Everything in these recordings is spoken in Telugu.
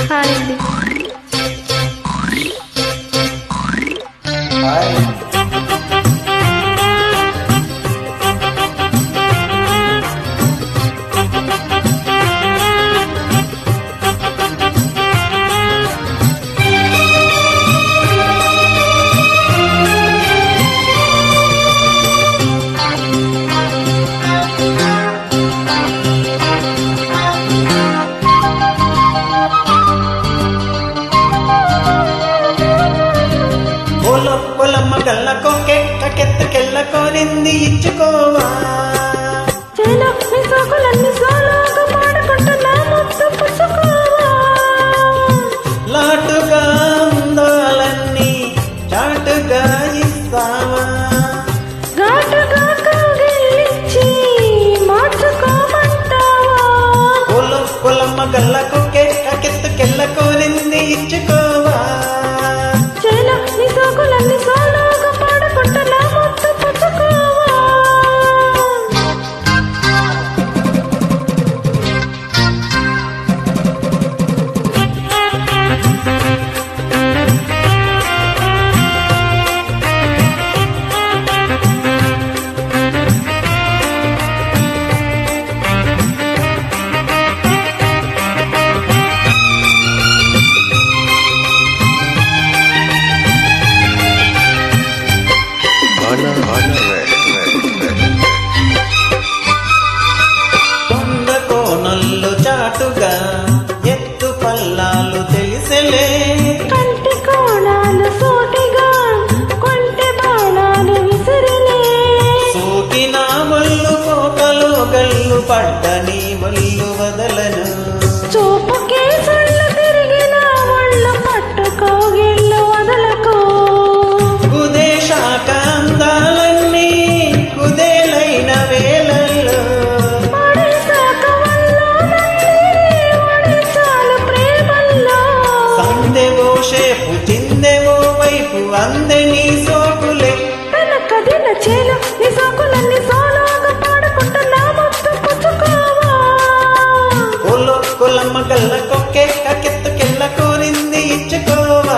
హాయ్ అండి. పొలమ్మ గల్లకో కెత్తకెళ్ళ కోరింది ఇచ్చుకోవా చేలో మీ సోకులన్నీ సోలోగా పాడుకుంటున్నా ముద్దు పుచ్చుకోవా. లాటుగా ఉందాలన్నీ చాటుగా ఇస్తావా ఘాటుగా కౌగిలించి మార్చుకోమంటావా. పొలమ్మ గల్లకో కెత్తకెళ్ళ కోరింది ఇచ్చుకోవా చేలో మీ సోకులన్నీ సోలోగా పాడుకుంటున్నా ముద్దు పుచ్చుకోవా. కొండ కోనల్లో చాటుగా ఎత్తు పల్లాలు తెలిసెలే కంటి కోణాలు సూటిగా కొంటె బాణాలు విసిరిలే. సోకిన ముళ్ళు కోకలో గల్లు పడ్డ నీ ముళ్ళు వదలను చూపుకే సుళ్ళు తిరిగిన ఒళ్ళు పట్టుకోగిళ్ళు వదలకు. కుదేశాక అందాలన్నీ కుదేలైన వేళల్లో పడేశాక వల్లోనన్నీ ఒడిచాలు ప్రేమల్లో. సందెవో షేపు చిందెవో వైపు అందని సోకులే వెనకదిన చేలు నీ సోకులన్నీ సోలోగా పాడుకుంటున్నా ముద్దు పుచ్చుకోవా. కొలమ్మ గల్ల కొక్కే కెత్తకెళ్ళ కోరింది ఇచ్చుకోవా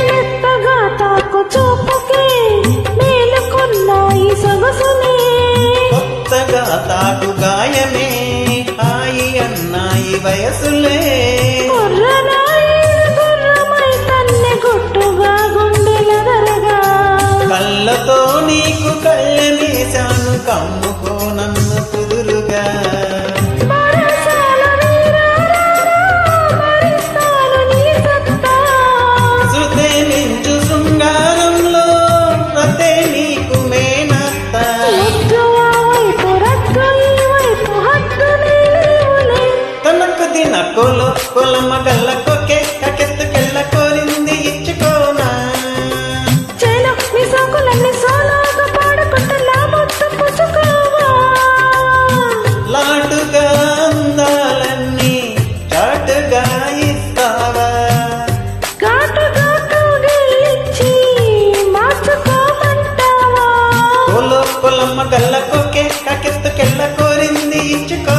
మెత్తగా తాకు చూపుకే మేలుకున్నాయి సొగసులే. కొత్తగా తాటు గాయమే హాయి అన్నాయి వయసులే గుర్రనాయి గుర్రమై తన్నె గుట్టుగా గుండెలదరగా. కళ్ళతో నీకు కళ్ళమేశాను కమ్ముకో నన్ను కుదురుగా మరసాల వీరారా మరిస్తాను నీ సత్తా. శృతే నించు శృంగారంలో రతే నీకు మేనత్త ముద్దు ఆ వైపు రద్దు ఈ వైపు హద్దు నీవులే. తనకు దిన కొలమ్మ గల్ల కొక్కే కెత్తకెళ్ళ కోరింది ఇచ్చుకోనా చేలో మీ సోకులన్నీ సోలోగా పాడుకుంటున్నా ముద్దు పుచ్చుకోవా. లాటుగా అందాలన్నీ చాటుగా ఇస్తావా ఘాటుగా కౌగిలించి మార్చుకోమంటావా. పొలమ్మ గల్ల కొక్కే కెత్తకెళ్ళ కోరింది ఇచ్చుకో